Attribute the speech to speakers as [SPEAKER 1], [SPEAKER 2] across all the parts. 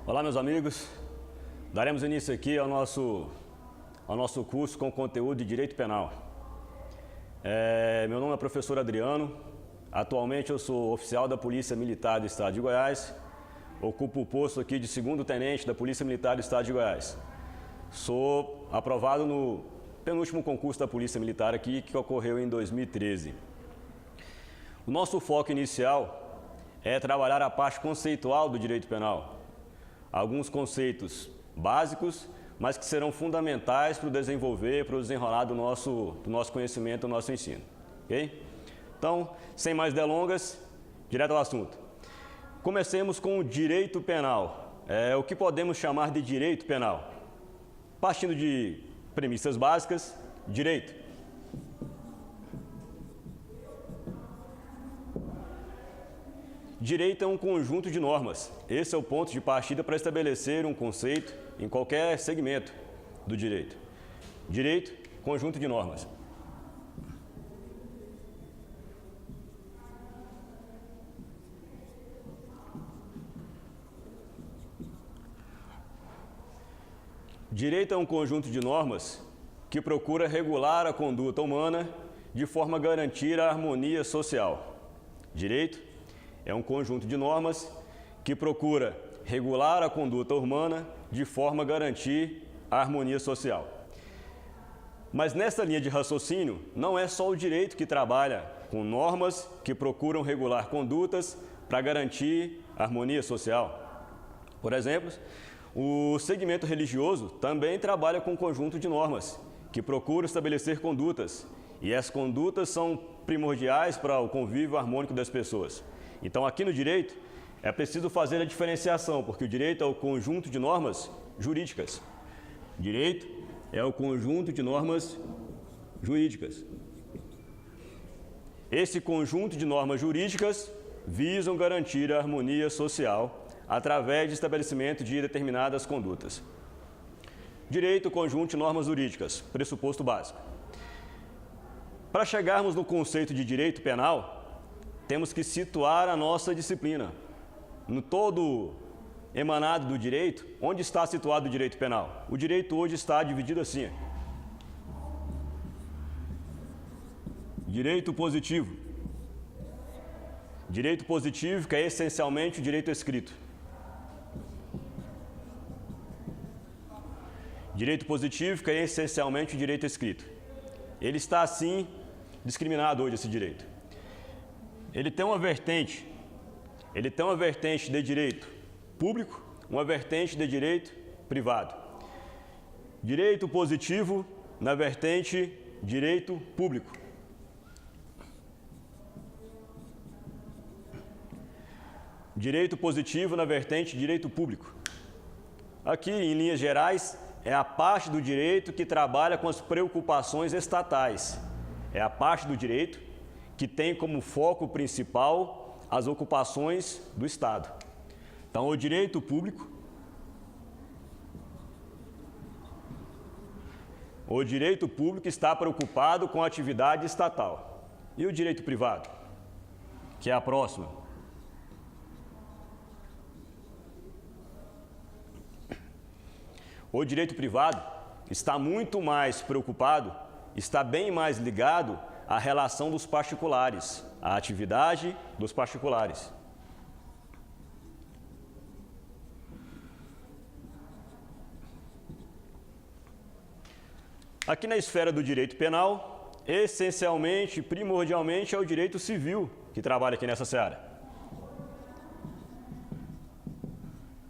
[SPEAKER 1] Olá, meus amigos. Daremos início aqui ao nosso curso com conteúdo de Direito Penal. Meu nome é professor Adriano. Atualmente eu sou oficial da Polícia Militar do Estado de Goiás. Ocupo o posto aqui de segundo tenente da Polícia Militar do Estado de Goiás. Sou aprovado no penúltimo concurso da Polícia Militar aqui, que ocorreu em 2013. O nosso foco inicial é trabalhar a parte conceitual do direito penal. Alguns conceitos básicos, mas que serão fundamentais para o desenvolver, para o desenrolar do nosso conhecimento, do nosso ensino. Ok? Então, sem mais delongas, direto ao assunto. Comecemos com o direito penal. O que podemos chamar de direito penal? Partindo de premissas básicas, direito. Direito é um conjunto de normas. Esse é o ponto de partida para estabelecer um conceito em qualquer segmento do direito. Direito, conjunto de normas. Direito é um conjunto de normas que procura regular a conduta humana de forma a garantir a harmonia social. Direito é um conjunto de normas que procura regular a conduta humana de forma a garantir a harmonia social. Mas nessa linha de raciocínio, não é só o direito que trabalha com normas que procuram regular condutas para garantir a harmonia social. Por exemplo, o segmento religioso também trabalha com um conjunto de normas que procuram estabelecer condutas, e as condutas são primordiais para o convívio harmônico das pessoas. Então, aqui no direito, é preciso fazer a diferenciação, porque o direito é o conjunto de normas jurídicas. Direito é o conjunto de normas jurídicas. Esse conjunto de normas jurídicas visam garantir a harmonia social através de estabelecimento de determinadas condutas. Direito, conjunto de normas jurídicas, pressuposto básico. Para chegarmos no conceito de direito penal, temos que situar a nossa disciplina. No todo emanado do direito, onde está situado o direito penal? O direito hoje está dividido assim. Direito positivo. Direito positivo, que é essencialmente o direito escrito. Direito positivo, que é essencialmente o direito escrito. Ele está assim discriminado hoje, esse direito. Ele tem uma vertente de direito público, uma vertente de direito privado. Direito positivo na vertente direito público. Direito positivo na vertente direito público. Aqui, em linhas gerais, é a parte do direito que trabalha com as preocupações estatais. É a parte do direito que tem como foco principal as ocupações do Estado. Então, o direito público, está preocupado com a atividade estatal. E o direito privado, que é a próxima? O direito privado está muito mais preocupado, está bem mais ligado à relação dos particulares, à atividade dos particulares. Aqui na esfera do direito penal, essencialmente, primordialmente, é o direito civil que trabalha aqui nessa seara.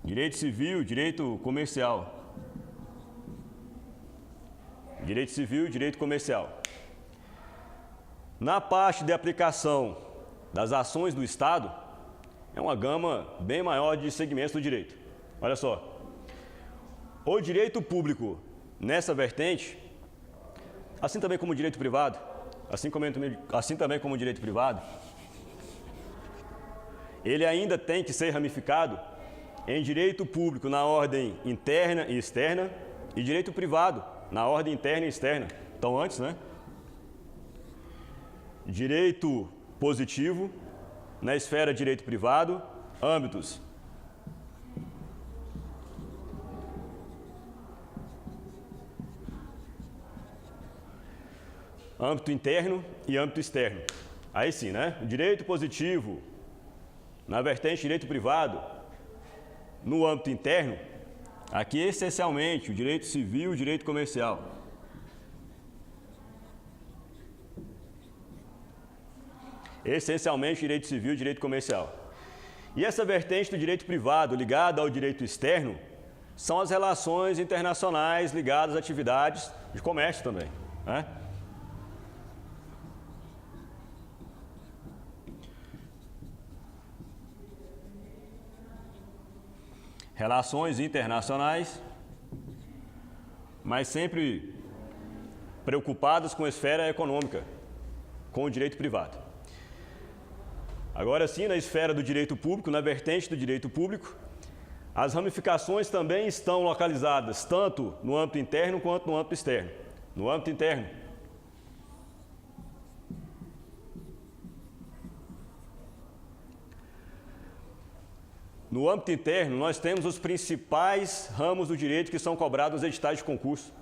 [SPEAKER 1] Direito civil, direito comercial. Direito civil e direito comercial. Na parte de aplicação das ações do Estado, é uma gama bem maior de segmentos do direito. Olha só. O direito público, nessa vertente, assim também como o direito privado, ele ainda tem que ser ramificado em direito público na ordem interna e externa e direito privado na ordem interna e externa. Então, antes, direito positivo, na esfera de direito privado, âmbitos âmbito interno e âmbito externo. Aí sim, né? Direito positivo, na vertente direito privado, no âmbito interno, aqui essencialmente o direito civil e o direito comercial. Essencialmente direito civil e direito comercial. E essa vertente do direito privado ligada ao direito externo são as relações internacionais ligadas a atividades de comércio também, né? Relações internacionais, mas sempre preocupadas com a esfera econômica, com o direito privado. Agora sim, na esfera do direito público, na vertente do direito público, as ramificações também estão localizadas tanto no âmbito interno quanto no âmbito externo. No âmbito interno, nós temos os principais ramos do direito que são cobrados nos editais de concurso.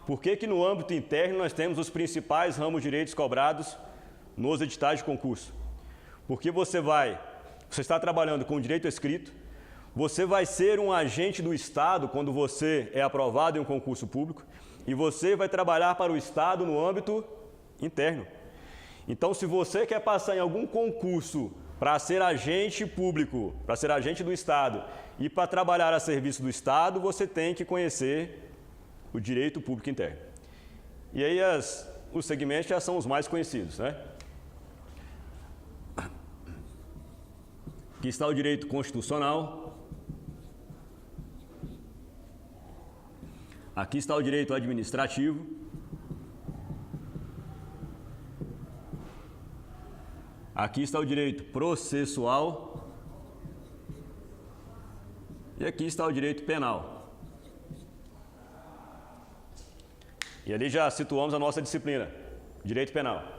[SPEAKER 1] Por que no âmbito interno nós temos os principais ramos de direitos cobrados nos editais de concurso? Porque você está trabalhando com direito escrito, você vai ser um agente do Estado quando você é aprovado em um concurso público e você vai trabalhar para o Estado no âmbito interno. Então, se você quer passar em algum concurso para ser agente público, para ser agente do Estado e para trabalhar a serviço do Estado, você tem que conhecer o direito público interno. E aí os segmentos já são os mais conhecidos, né? Aqui está o direito constitucional. Aqui está o direito administrativo. Aqui está o direito processual. E aqui está o direito penal. E ali já situamos a nossa disciplina, direito penal.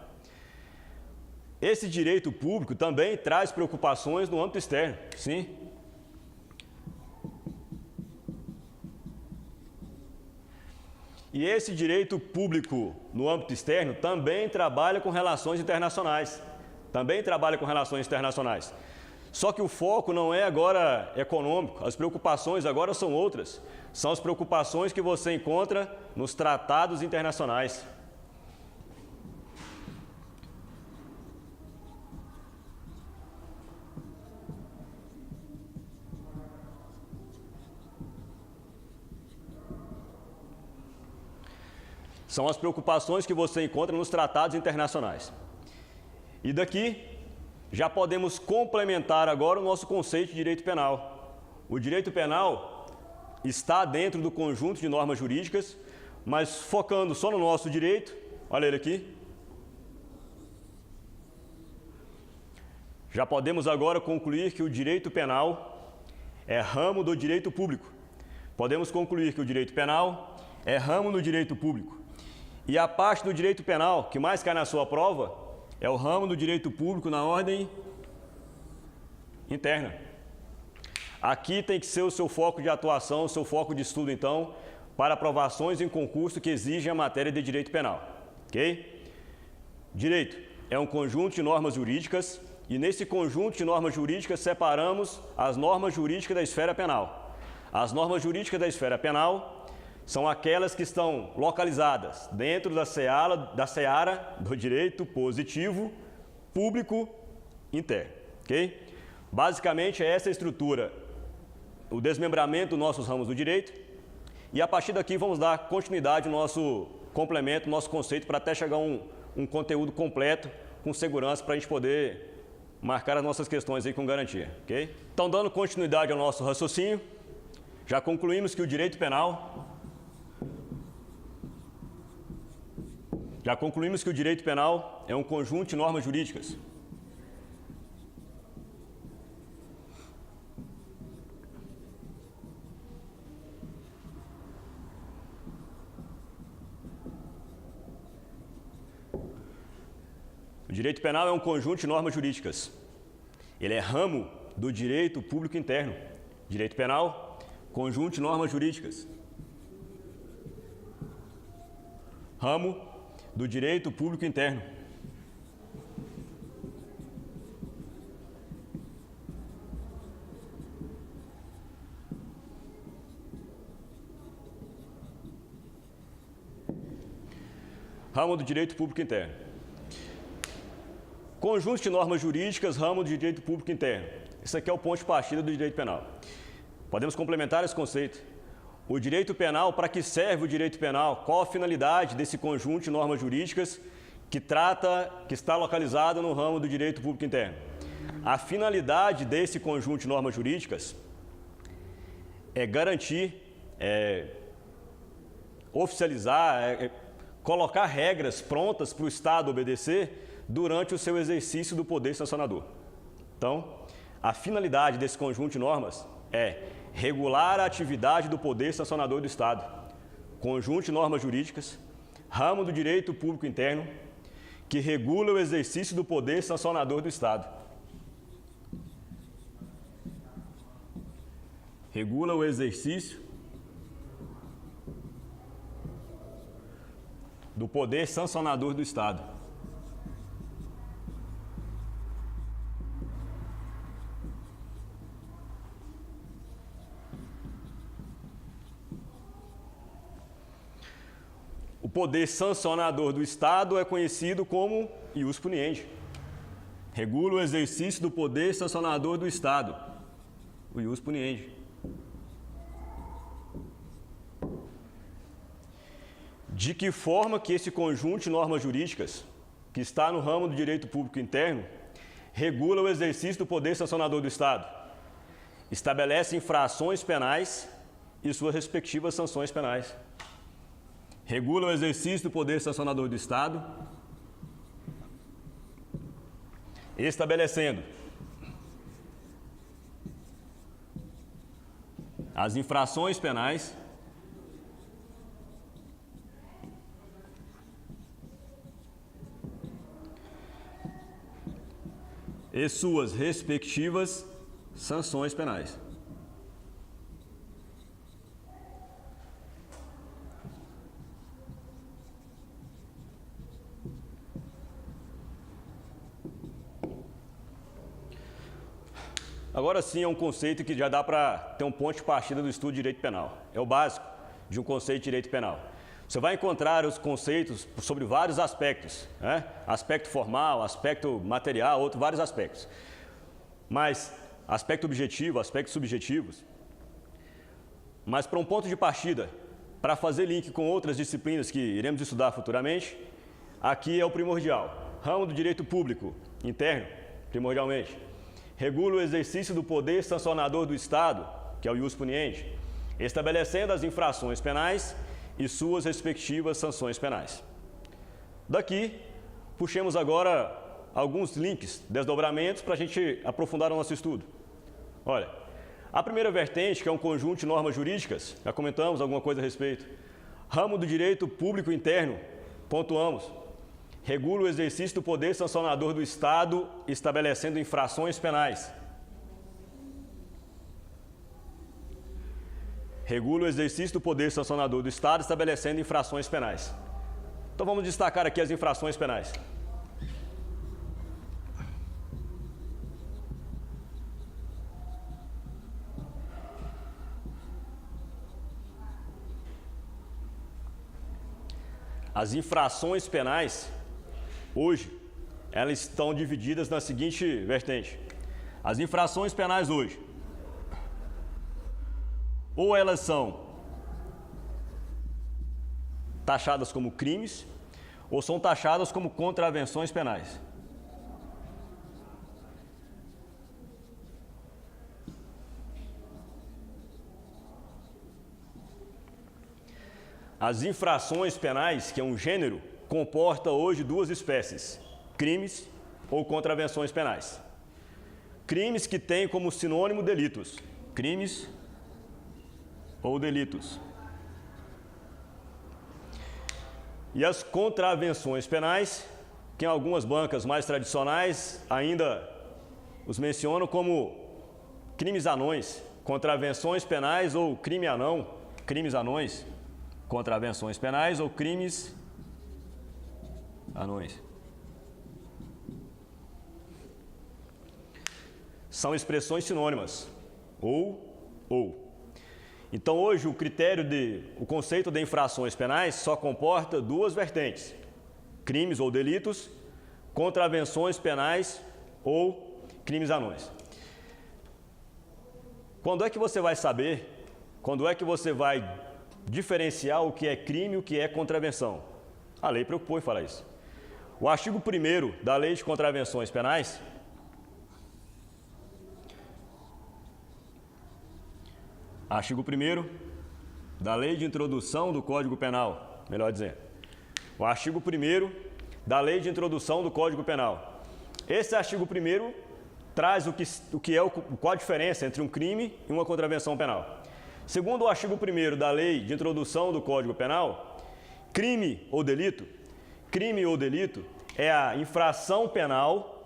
[SPEAKER 1] Esse direito público também traz preocupações no âmbito externo, sim. E esse direito público no âmbito externo também trabalha com relações internacionais. Só que o foco não é agora econômico, as preocupações agora são outras. São as preocupações que você encontra nos tratados internacionais. São as preocupações que você encontra nos tratados internacionais. E daqui, já podemos complementar agora o nosso conceito de direito penal. O direito penal está dentro do conjunto de normas jurídicas, mas focando só no nosso direito, olha ele aqui. Já podemos agora concluir que o direito penal é ramo do direito público. Podemos concluir que o direito penal é ramo do direito público. E a parte do direito penal que mais cai na sua prova é o ramo do direito público na ordem interna. Aqui tem que ser o seu foco de atuação, o seu foco de estudo, então, para aprovações em concurso que exigem a matéria de direito penal. Ok? Direito é um conjunto de normas jurídicas e nesse conjunto de normas jurídicas separamos as normas jurídicas da esfera penal. As normas jurídicas da esfera penal são aquelas que estão localizadas dentro da seara do direito positivo público interno. Ok? Basicamente é essa a estrutura, o desmembramento dos nossos ramos do direito, e a partir daqui vamos dar continuidade ao nosso complemento, nosso conceito, para até chegar a um conteúdo completo, com segurança, para a gente poder marcar as nossas questões aí com garantia. Ok? Então, dando continuidade ao nosso raciocínio, já concluímos que o direito penal é um conjunto de normas jurídicas. O direito penal é um conjunto de normas jurídicas. Ele é ramo do direito público interno. Direito penal, conjunto de normas jurídicas. Ramo do direito público interno. Ramo do direito público interno. Conjunto de normas jurídicas, ramo do direito público interno. Isso aqui é o ponto de partida do direito penal. Podemos complementar esse conceito. O direito penal, para que serve o direito penal? Qual a finalidade desse conjunto de normas jurídicas que está localizado no ramo do direito público interno? A finalidade desse conjunto de normas jurídicas é garantir, oficializar, colocar regras prontas para o Estado obedecer durante o seu exercício do poder sancionador. Então, a finalidade desse conjunto de normas é regular a atividade do poder sancionador do Estado. Conjunto de normas jurídicas, ramo do direito público interno, que regula o exercício do poder sancionador do Estado. Regula o exercício do poder sancionador do Estado. O poder sancionador do Estado é conhecido como ius puniendi. Regula o exercício do poder sancionador do Estado, o ius puniendi. De que forma que esse conjunto de normas jurídicas, que está no ramo do direito público interno, regula o exercício do poder sancionador do Estado? Estabelece infrações penais e suas respectivas sanções penais. Regula o exercício do poder sancionador do Estado, estabelecendo as infrações penais e suas respectivas sanções penais. Agora sim é um conceito que já dá para ter um ponto de partida do estudo de direito penal. É o básico de um conceito de direito penal. Você vai encontrar os conceitos sobre vários aspectos, né? Aspecto formal, aspecto material, vários aspectos. Mas aspecto objetivo, aspectos subjetivos. Mas para um ponto de partida, para fazer link com outras disciplinas que iremos estudar futuramente, aqui é o primordial. Ramo do direito público interno, primordialmente. Regula o exercício do poder sancionador do Estado, que é o ius puniendi, estabelecendo as infrações penais e suas respectivas sanções penais. Daqui, puxemos agora alguns links, desdobramentos, para a gente aprofundar o nosso estudo. Olha, a primeira vertente, que é um conjunto de normas jurídicas, já comentamos alguma coisa a respeito. Ramo do direito público interno, pontuamos. Regula o exercício do poder sancionador do Estado, estabelecendo infrações penais. Regula o exercício do poder sancionador do Estado, estabelecendo infrações penais. Então vamos destacar aqui as infrações penais. As infrações penais, hoje, elas estão divididas na seguinte vertente. As infrações penais hoje, ou elas são taxadas como crimes, ou são taxadas como contravenções penais. As infrações penais, que é um gênero, comporta hoje duas espécies, crimes ou contravenções penais. Crimes que têm como sinônimo delitos, crimes ou delitos. E as contravenções penais, que em algumas bancas mais tradicionais ainda os mencionam como crimes anões, contravenções penais ou crime anão, crimes anões, contravenções penais ou crimes anões. São expressões sinônimas, ou. Então, hoje, o conceito de infrações penais só comporta duas vertentes: crimes ou delitos, contravenções penais ou crimes anões. Quando é que você vai saber, quando é que você vai diferenciar o que é crime e o que é contravenção? A lei preocupou em falar isso. O artigo 1º da Lei de Contravenções Penais Artigo 1º da Lei de Introdução do Código Penal, melhor dizendo. O artigo 1º da Lei de Introdução do Código Penal. Esse artigo 1º traz qual a diferença entre um crime e uma contravenção penal. Segundo o artigo 1º da Lei de Introdução do Código Penal, crime ou delito é a infração penal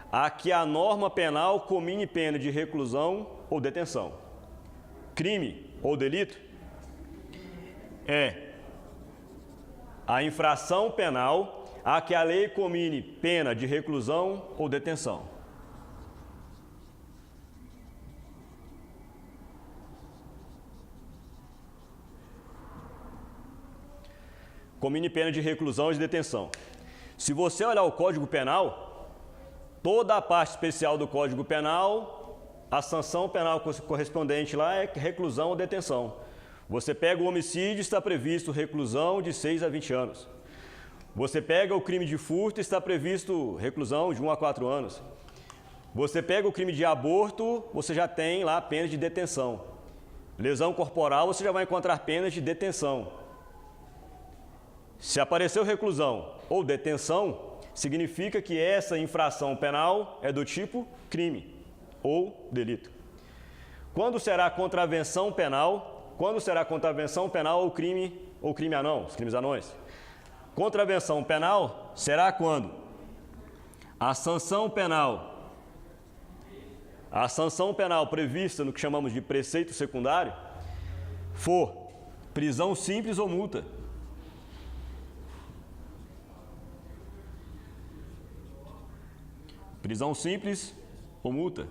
[SPEAKER 1] a que a norma penal comine pena de reclusão ou detenção. Crime ou delito é a infração penal a que a lei comine pena de reclusão ou detenção. Comine pena de reclusão e de detenção. Se você olhar o Código Penal, toda a parte especial do Código Penal, a sanção penal correspondente lá é reclusão ou detenção. Você pega o homicídio, está previsto reclusão de 6 a 20 anos. Você pega o crime de furto, está previsto reclusão de 1 a 4 anos. Você pega o crime de aborto, você já tem lá pena de detenção. Lesão corporal, você já vai encontrar pena de detenção. Se apareceu reclusão ou detenção, significa que essa infração penal é do tipo crime ou delito. Quando será contravenção penal? Quando será contravenção penal ou crime anão, os crimes anões? Contravenção penal será quando a sanção penal prevista no que chamamos de preceito secundário for prisão simples ou multa. Prisão simples ou multa.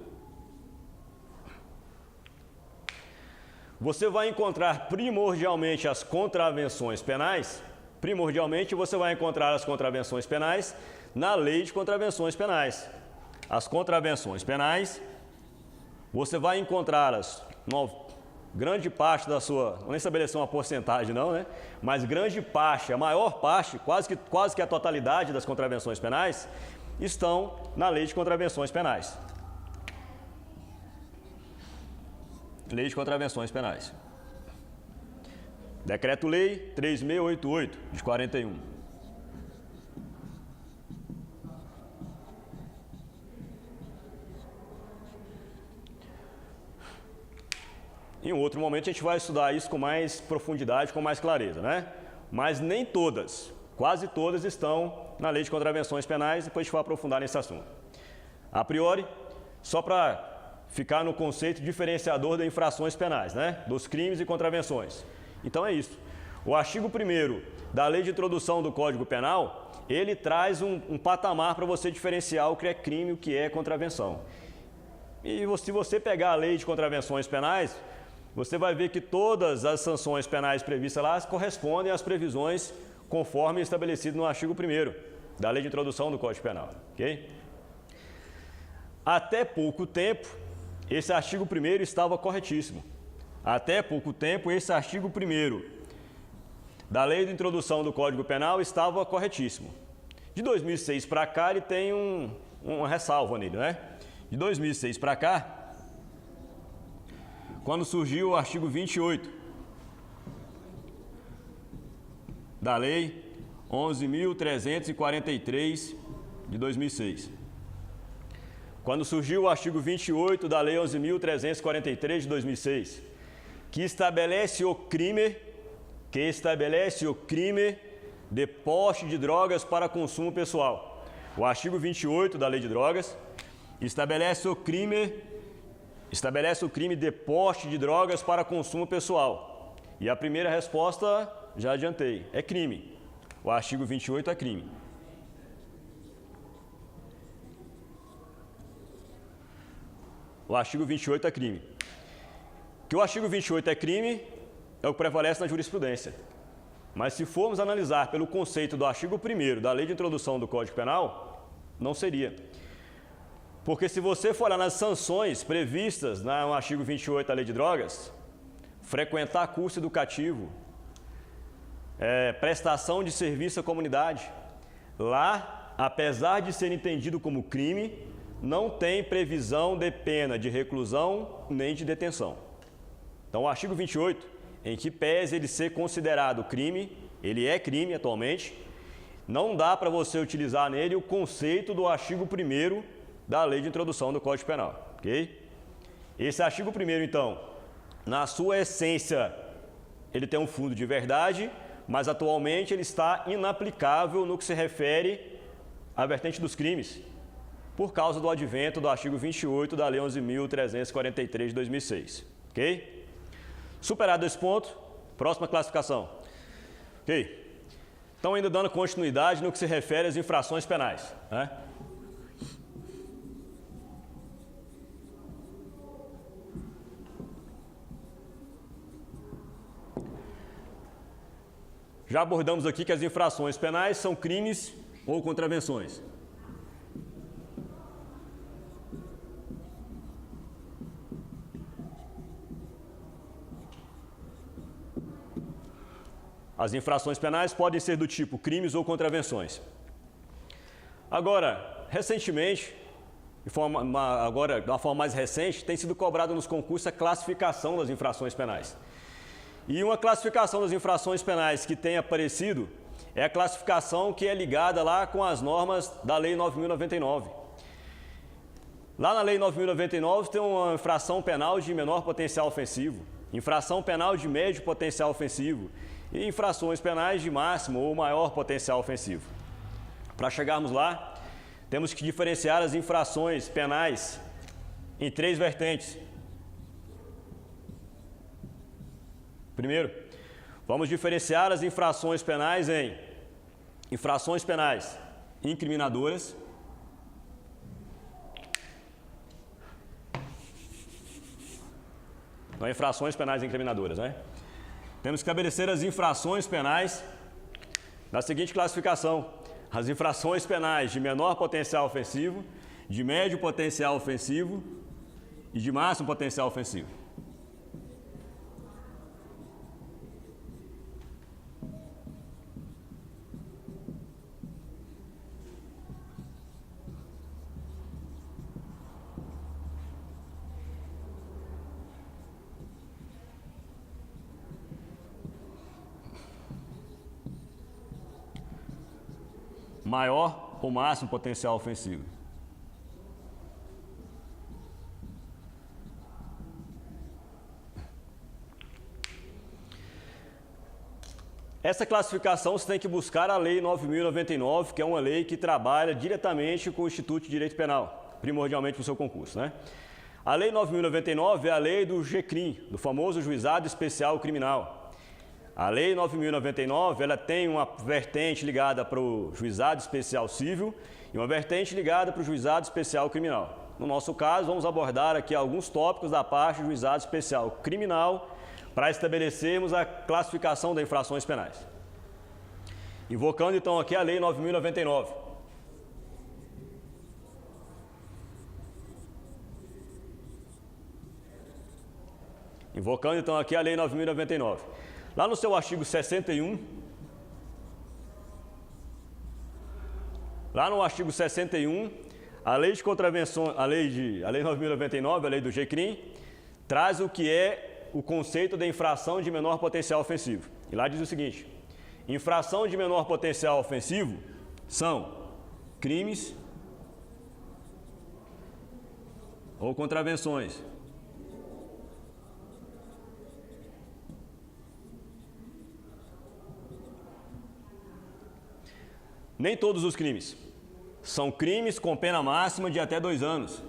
[SPEAKER 1] Você vai encontrar primordialmente as contravenções penais. Primordialmente você vai encontrar as contravenções penais na Lei de Contravenções Penais. As contravenções penais, você vai encontrá-las, grande parte da sua, não vou nem estabelecer uma porcentagem não, né? Mas grande parte, a maior parte, quase que a totalidade das contravenções penais, estão na Lei de Contravenções Penais. Lei de Contravenções Penais. Decreto-Lei 3688, de 41. Em um outro momento a gente vai estudar isso com mais profundidade, com mais clareza, né? Mas nem todas, quase todas estão na Lei de Contravenções Penais, depois a gente vai aprofundar nesse assunto. A priori, só para ficar no conceito diferenciador de infrações penais, né? Dos crimes e contravenções. Então é isso. O artigo 1º da Lei de Introdução do Código Penal, ele traz um patamar para você diferenciar o que é crime e o que é contravenção. E se você pegar a Lei de Contravenções Penais, você vai ver que todas as sanções penais previstas lá correspondem às previsões conforme estabelecido no artigo 1º da Lei de Introdução do Código Penal. Ok? Até pouco tempo, esse artigo 1º estava corretíssimo. Até pouco tempo, esse artigo 1º da Lei de Introdução do Código Penal estava corretíssimo. De 2006 para cá, ele tem uma ressalva nele, né? De 2006 para cá, quando surgiu o artigo 28 da Lei 11.343 de 2006. Quando surgiu o artigo 28 da Lei 11.343 de 2006, que estabelece o crime de porte de drogas para consumo pessoal. O artigo 28 da Lei de Drogas estabelece o crime de porte de drogas para consumo pessoal. E a primeira resposta, já adiantei, é crime. o artigo 28 é crime. O artigo 28 é crime. Que o artigo 28 é crime é o que prevalece na jurisprudência. Mas se formos analisar pelo conceito do artigo 1º da Lei de Introdução do Código Penal, não seria. Porque se você for olhar nas sanções previstas no artigo 28 da Lei de Drogas, frequentar curso educativo, prestação de serviço à comunidade, lá, apesar de ser entendido como crime, não tem previsão de pena de reclusão nem de detenção. Então, o artigo 28, em que pese ele ser considerado crime, ele é crime atualmente, não dá para você utilizar nele o conceito do artigo 1º da Lei de Introdução do Código Penal, ok? Esse artigo 1º, então, na sua essência, ele tem um fundo de verdade, mas atualmente ele está inaplicável no que se refere à vertente dos crimes, por causa do advento do artigo 28 da Lei 11.343 de 2006, ok? Superado esse ponto, próxima classificação, ok? Então, ainda dando continuidade no que se refere às infrações penais, né? Já abordamos aqui que as infrações penais são crimes ou contravenções. As infrações penais podem ser do tipo crimes ou contravenções. Agora, recentemente, de uma forma mais recente, tem sido cobrada nos concursos a classificação das infrações penais. E uma classificação das infrações penais que tem aparecido é a classificação que é ligada lá com as normas da Lei 9.099. Lá na Lei 9.099 tem uma infração penal de menor potencial ofensivo, infração penal de médio potencial ofensivo e infrações penais de máximo ou maior potencial ofensivo. Para chegarmos lá, temos que diferenciar as infrações penais em 3 vertentes. Primeiro, vamos diferenciar as infrações penais em infrações penais incriminadoras, não, infrações penais incriminadoras, né? Temos que estabelecer as infrações penais da seguinte classificação: as infrações penais de menor potencial ofensivo, de médio potencial ofensivo e de máximo potencial ofensivo. Maior ou máximo potencial ofensivo. Essa classificação você tem que buscar a Lei 9.099, que é uma lei que trabalha diretamente com o Instituto de Direito Penal, primordialmente para o seu concurso, né? A Lei 9.099 é a lei do GCRIM, do famoso Juizado Especial Criminal. A Lei 9.099, ela tem uma vertente ligada para o Juizado Especial Civil e uma vertente ligada para o Juizado Especial Criminal. No nosso caso, vamos abordar aqui alguns tópicos da parte do Juizado Especial Criminal para estabelecermos a classificação das infrações penais. Invocando então aqui a Lei 9.099. Invocando então aqui a Lei 9.099. Lá no seu artigo 61, lá no artigo 61, a lei de contravenção, a lei 9.099, a lei do GCRIM, traz o que é o conceito de infração de menor potencial ofensivo. E lá diz o seguinte: infração de menor potencial ofensivo são crimes ou contravenções nem todos os crimes. São crimes com pena máxima de até 2 anos.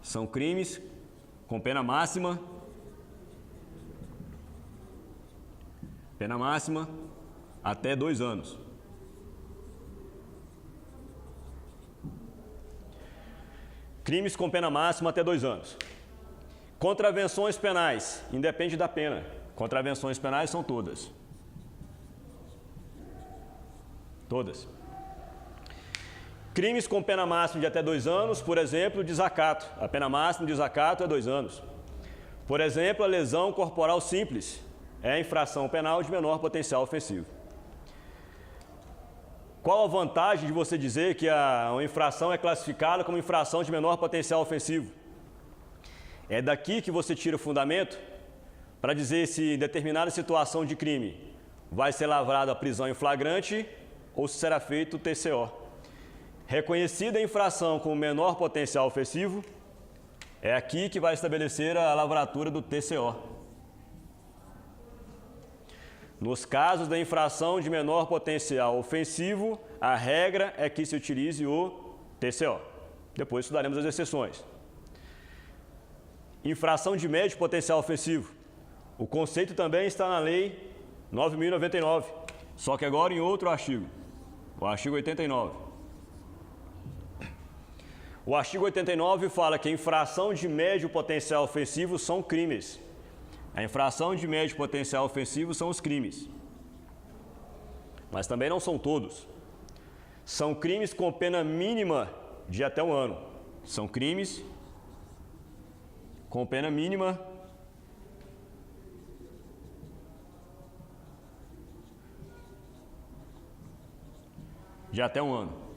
[SPEAKER 1] São crimes com pena máxima até 2 anos. Crimes com pena máxima até 2 anos. Contravenções penais, independe da pena. Contravenções penais são todas. Todas. Crimes com pena máxima de até 2 anos, por exemplo, desacato. A pena máxima de desacato é 2 anos. Por exemplo, a lesão corporal simples é a infração penal de menor potencial ofensivo. Qual a vantagem de você dizer que uma infração é classificada como infração de menor potencial ofensivo? É daqui que você tira o fundamento para dizer se em determinada situação de crime vai ser lavrada a prisão em flagrante ou se será feito o TCO. Reconhecida a infração como menor potencial ofensivo, é aqui que vai estabelecer a lavratura do TCO. Nos casos da infração de menor potencial ofensivo, a regra é que se utilize o TCO. Depois estudaremos as exceções. Infração de médio potencial ofensivo. O conceito também está na Lei 9.099, só que agora em outro artigo, o artigo 89. O artigo 89 fala que a infração de médio potencial ofensivo são crimes. A infração de médio potencial ofensivo são os crimes. Mas também não são todos. São crimes com pena mínima de até 1 ano. São crimes com pena mínima de até 1 ano.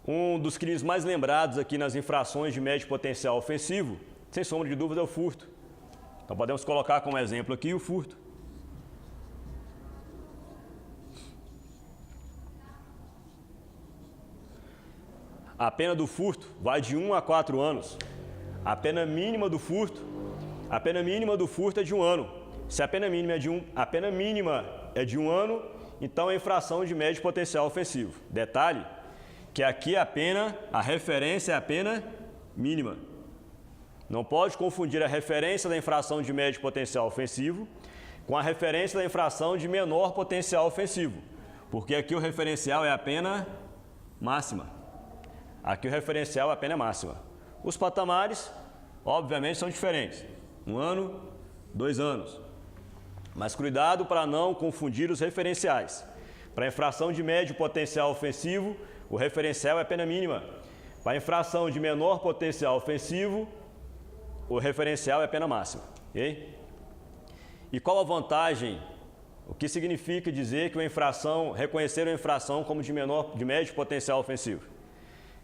[SPEAKER 1] Um dos crimes mais lembrados aqui nas infrações de médio potencial ofensivo, sem sombra de dúvida, é o furto. Então podemos colocar como exemplo aqui o furto. A pena do furto vai de 1 a 4 anos. A pena mínima do furto é de 1 ano. Se a pena mínima é de 1 ano, então é infração de médio potencial ofensivo. Detalhe que aqui a referência é a pena mínima. Não pode confundir a referência da infração de médio potencial ofensivo com a referência da infração de menor potencial ofensivo, porque aqui o referencial é a pena máxima. Aqui o referencial é a pena máxima. Os patamares, obviamente, são diferentes. 1 ano, 2 anos. Mas cuidado para não confundir os referenciais. Para a infração de médio potencial ofensivo, o referencial é a pena mínima. Para a infração de menor potencial ofensivo, o referencial é a pena máxima. Okay? E qual a vantagem? O que significa dizer que reconhecer uma infração como de médio potencial ofensivo?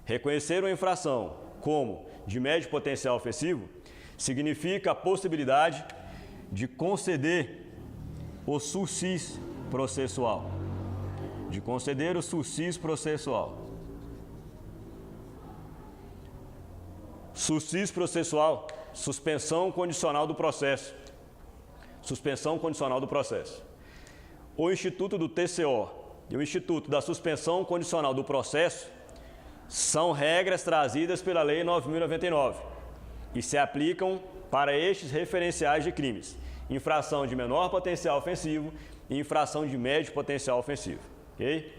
[SPEAKER 1] Reconhecer uma infração como de médio potencial ofensivo significa a possibilidade de conceder o sursis processual. De conceder o sursis processual. Sursis processual, suspensão condicional do processo. Suspensão condicional do processo. O Instituto do TCO e o Instituto da Suspensão Condicional do Processo são regras trazidas pela Lei 9.099 e se aplicam para estes referenciais de crimes: infração de menor potencial ofensivo e infração de médio potencial ofensivo. Okay?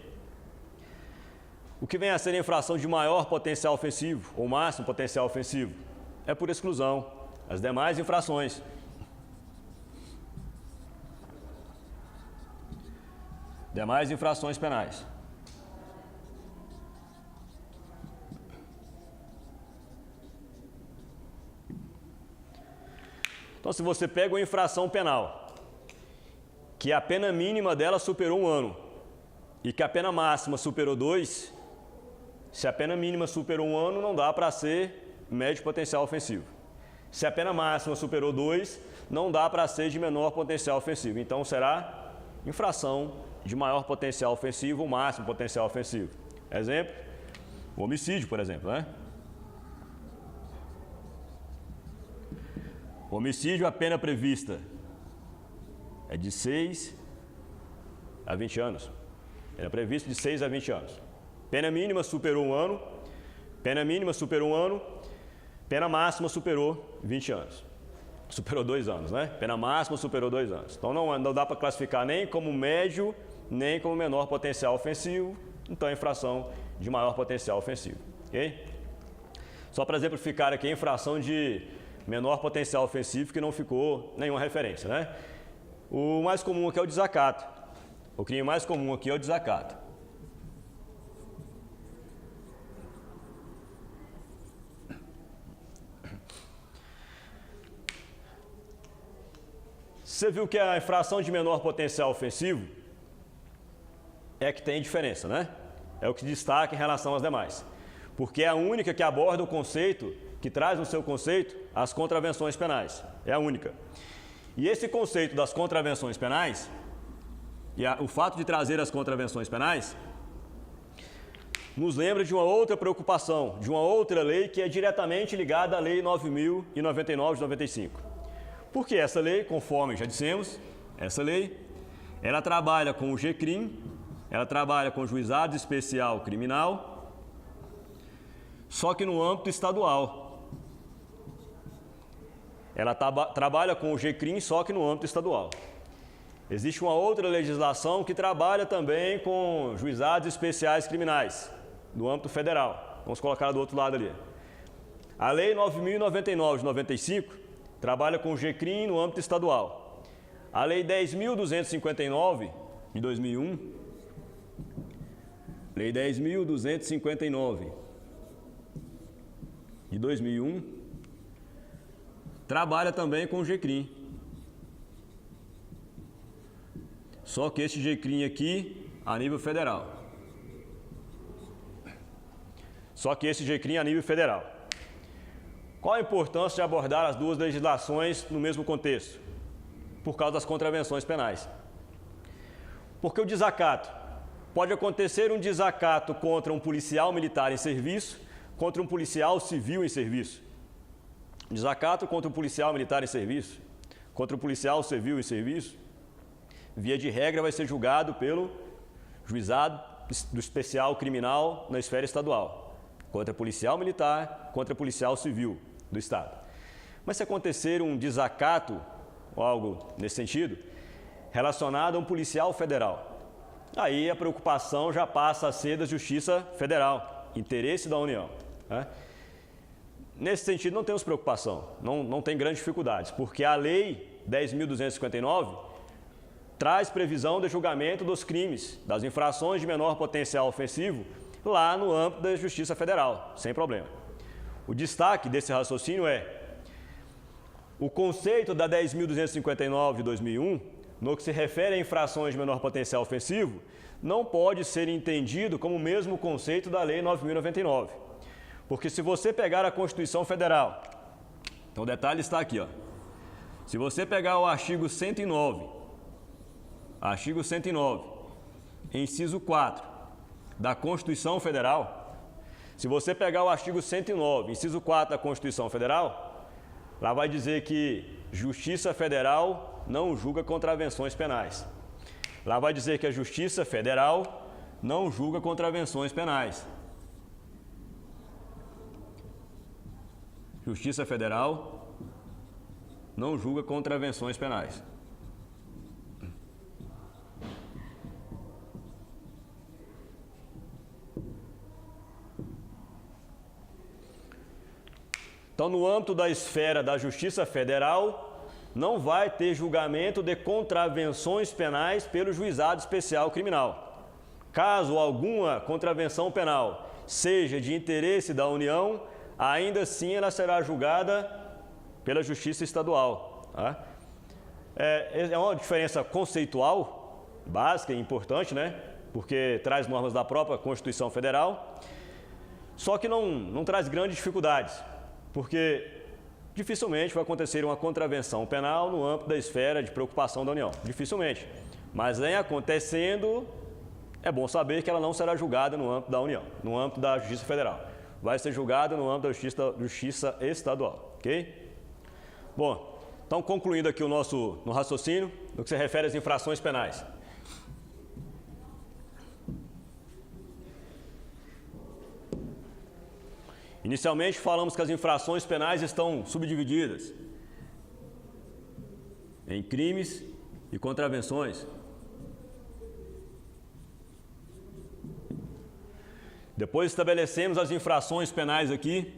[SPEAKER 1] O que vem a ser a infração de maior potencial ofensivo ou máximo potencial ofensivo? É por exclusão. As demais infrações. Demais infrações penais. Então, se você pega uma infração penal, que a pena mínima dela superou 1 ano, e que a pena máxima superou 2, se a pena mínima superou 1 ano, não dá para ser médio potencial ofensivo. Se a pena máxima superou 2, não dá para ser de menor potencial ofensivo. Então, será infração de maior potencial ofensivo ou máximo potencial ofensivo. Exemplo, o homicídio, por exemplo, né? O homicídio, a pena prevista é de 6 a 20 anos. Pena prevista de 6 a 20 anos. Pena mínima superou 1 ano. Pena mínima superou 1 ano. Pena máxima superou 20 anos. Superou 2 anos, né? Pena máxima superou 2 anos. Então não dá para classificar nem como médio, nem como menor potencial ofensivo. Então é infração de maior potencial ofensivo. Ok? Só para exemplificar aqui a infração de menor potencial ofensivo que não ficou nenhuma referência, né? O mais comum aqui é o desacato. O crime mais comum aqui é o desacato. Você viu que a infração de menor potencial ofensivo é que tem diferença, né? É o que destaca em relação às demais. Porque é a única que aborda o conceito, que traz no seu conceito as contravenções penais. É a única. E esse conceito das contravenções penais, e o fato de trazer as contravenções penais, nos lembra de uma outra preocupação, de uma outra lei que é diretamente ligada à Lei 9.099 de 95. Porque essa lei, conforme já dissemos, essa lei, ela trabalha com o GCRIM, ela trabalha com o Juizado Especial Criminal, só que no âmbito estadual. Ela trabalha com o GCRIM, só que no âmbito estadual. Existe uma outra legislação que trabalha também com juizados especiais criminais, no âmbito federal. Vamos colocar do outro lado ali. A Lei 9.099 de 95 trabalha com o GCRIM no âmbito estadual. A Lei 10.259 de 2001, Lei 10.259 de 2001, trabalha também com o GCRIM. Só que esse GCRIM aqui a nível federal. Só que esse GCRIM a nível federal. Qual a importância de abordar as duas legislações no mesmo contexto? Por causa das contravenções penais. Porque o desacato, pode acontecer um desacato contra um policial militar em serviço, contra um policial civil em serviço. Desacato contra um policial militar em serviço, contra um policial civil em serviço, via de regra vai ser julgado pelo Juizado do Especial Criminal na esfera estadual. Contra policial militar, contra policial civil do Estado. Mas se acontecer um desacato, ou algo nesse sentido, relacionado a um policial federal, aí a preocupação já passa a ser da Justiça Federal, interesse da União. Né? Nesse sentido não temos preocupação, não tem grandes dificuldades, porque a Lei 10.259 traz previsão de julgamento dos crimes, das infrações de menor potencial ofensivo, lá no âmbito da Justiça Federal, sem problema. O destaque desse raciocínio é o conceito da 10.259 de 2001, no que se refere a infrações de menor potencial ofensivo, não pode ser entendido como o mesmo conceito da Lei 9.099. Porque se você pegar a Constituição Federal, então o detalhe está aqui, ó. Se você pegar o artigo 109, inciso 4, da Constituição Federal, se você pegar o artigo 109, inciso 4 da Constituição Federal, lá vai dizer que Justiça Federal não julga contravenções penais. Lá vai dizer que a Justiça Federal não julga contravenções penais. Justiça Federal não julga contravenções penais. Então, no âmbito da esfera da Justiça Federal, não vai ter julgamento de contravenções penais pelo Juizado Especial Criminal. Caso alguma contravenção penal seja de interesse da União, ainda assim ela será julgada pela Justiça Estadual. Tá? É uma diferença conceitual, básica e importante, né? Porque traz normas da própria Constituição Federal, só que não traz grandes dificuldades. Porque dificilmente vai acontecer uma contravenção penal no âmbito da esfera de preocupação da União. Dificilmente. Mas em acontecendo, é bom saber que ela não será julgada no âmbito da União, no âmbito da Justiça Federal. Vai ser julgada no âmbito da Justiça Estadual. Ok? Bom, então concluindo aqui no raciocínio, no que se refere às infrações penais. Inicialmente falamos que as infrações penais estão subdivididas em crimes e contravenções. Depois estabelecemos as infrações penais aqui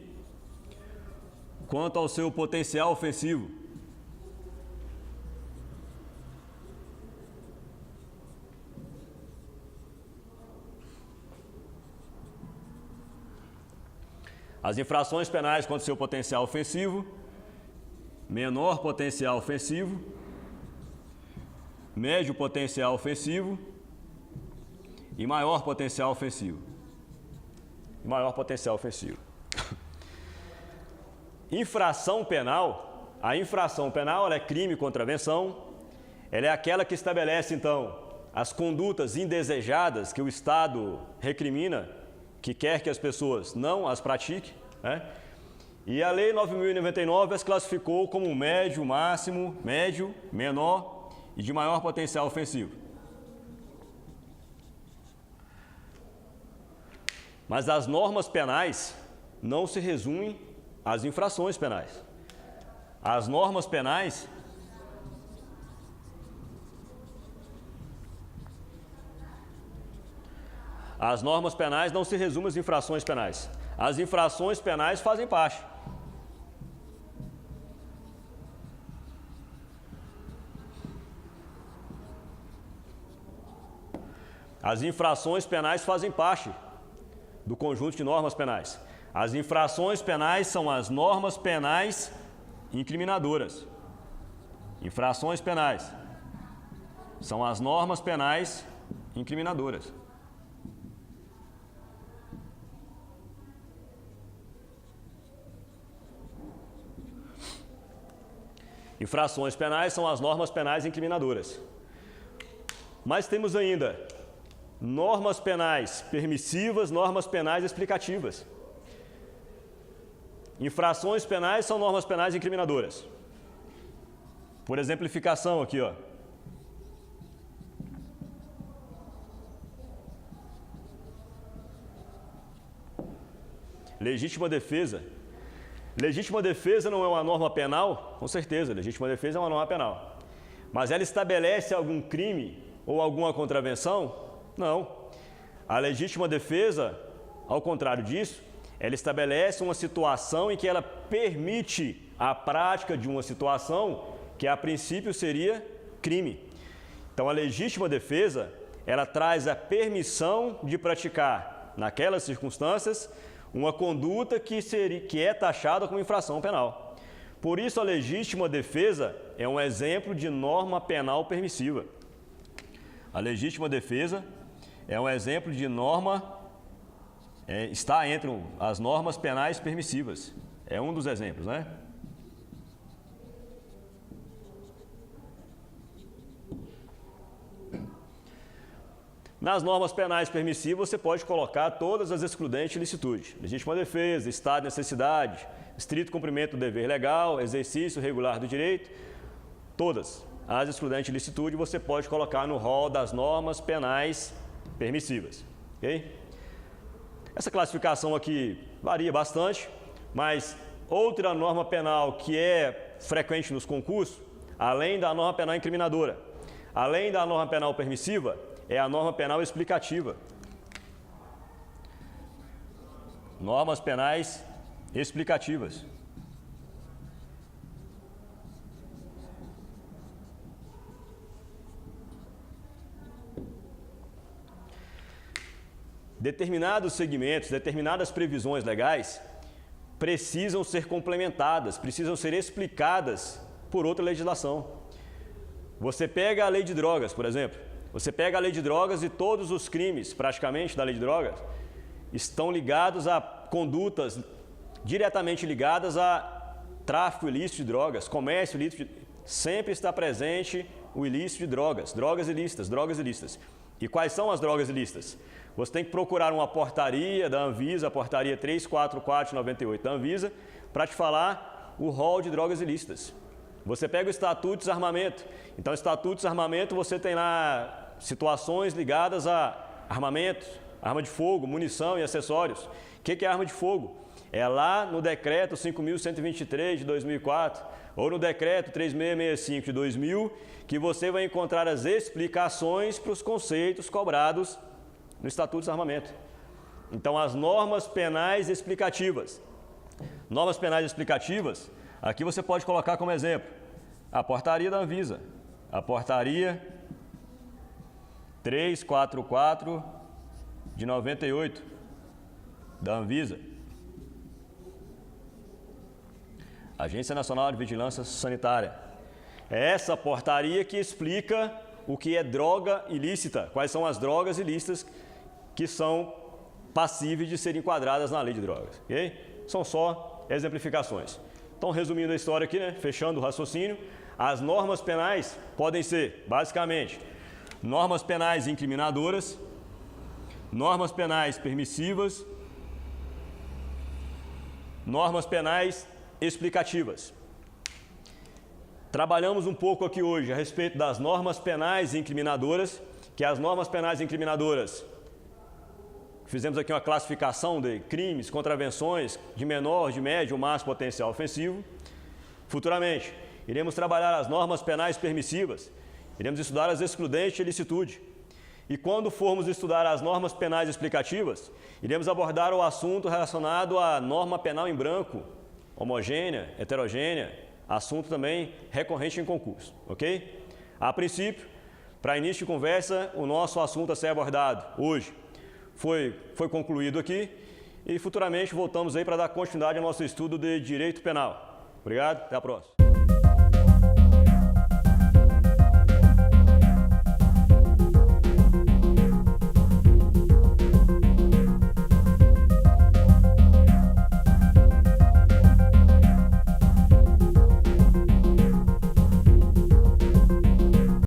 [SPEAKER 1] quanto ao seu potencial ofensivo. As infrações penais quanto ao seu potencial ofensivo, menor potencial ofensivo, médio potencial ofensivo e maior potencial ofensivo. Maior potencial ofensivo. Infração penal, a infração penal ela é crime e contravenção, ela é aquela que estabelece, então, as condutas indesejadas que o Estado recrimina, que quer que as pessoas não as pratiquem, né? E a Lei 9.099 as classificou como médio, máximo, médio, menor e de maior potencial ofensivo. Mas as normas penais não se resumem às infrações penais. As normas penais não se resumem às infrações penais. As infrações penais fazem parte. As infrações penais fazem parte do conjunto de normas penais. As infrações penais são as normas penais incriminadoras. Infrações penais são as normas penais incriminadoras. Infrações penais são as normas penais incriminadoras. Mas temos ainda normas penais permissivas, normas penais explicativas. Infrações penais são normas penais incriminadoras. Por exemplificação aqui, ó. Legítima defesa. Legítima defesa não é uma norma penal? Com certeza, legítima defesa é uma norma penal. Mas ela estabelece algum crime ou alguma contravenção? Não. A legítima defesa, ao contrário disso, ela estabelece uma situação em que ela permite a prática de uma situação que a princípio seria crime. Então a legítima defesa, ela traz a permissão de praticar, naquelas circunstâncias, uma conduta que é taxada como infração penal. Por isso a legítima defesa é um exemplo de norma penal permissiva. A legítima defesa é um exemplo de norma, está entre as normas penais permissivas. É um dos exemplos, né? Nas normas penais permissivas, você pode colocar todas as excludentes de licitude. Legítima defesa, estado de necessidade, estrito cumprimento do dever legal, exercício regular do direito, todas as excludentes de licitude você pode colocar no rol das normas penais permissivas, ok? Essa classificação aqui varia bastante, mas outra norma penal que é frequente nos concursos, além da norma penal incriminadora, além da norma penal permissiva, é a norma penal explicativa. Normas penais explicativas. Determinados segmentos, determinadas previsões legais precisam ser complementadas, precisam ser explicadas por outra legislação. Você pega a lei de drogas, por exemplo. Você pega a lei de drogas e todos os crimes, praticamente, da lei de drogas, estão ligados a condutas diretamente ligadas a tráfico ilícito de drogas, comércio ilícito de... Sempre está presente o ilícito de drogas, drogas ilícitas, drogas ilícitas. E quais são as drogas ilícitas? Você tem que procurar uma portaria da Anvisa, a portaria 344/98 da Anvisa, para te falar o rol de drogas ilícitas. Você pega o Estatuto de Desarmamento. Então, o Estatuto de Desarmamento, você tem lá situações ligadas a armamentos, arma de fogo, munição e acessórios. O que é arma de fogo? É lá no decreto 5.123 de 2004 ou no decreto 3665 de 2000 que você vai encontrar as explicações para os conceitos cobrados no Estatuto de Armamento. Então, as normas penais explicativas. Normas penais explicativas, aqui você pode colocar como exemplo a portaria da Anvisa, a portaria 344 de 98 da Anvisa, Agência Nacional de Vigilância Sanitária. É essa portaria que explica o que é droga ilícita, quais são as drogas ilícitas que são passíveis de serem enquadradas na lei de drogas. Okay? São só exemplificações. Então, resumindo a história aqui, né? Fechando o raciocínio, as normas penais podem ser, basicamente, normas penais incriminadoras, normas penais permissivas, normas penais explicativas. Trabalhamos um pouco aqui hoje a respeito das normas penais incriminadoras, que as normas penais incriminadoras, fizemos aqui uma classificação de crimes, contravenções de menor, de médio ou máximo potencial ofensivo. Futuramente, iremos trabalhar as normas penais permissivas, iremos estudar as excludentes de ilicitude. E quando formos estudar as normas penais explicativas, iremos abordar o assunto relacionado à norma penal em branco, homogênea, heterogênea, assunto também recorrente em concurso, ok? A princípio, para início de conversa, o nosso assunto a ser abordado hoje foi concluído aqui e futuramente voltamos aí para dar continuidade ao nosso estudo de Direito Penal. Obrigado, até a próxima.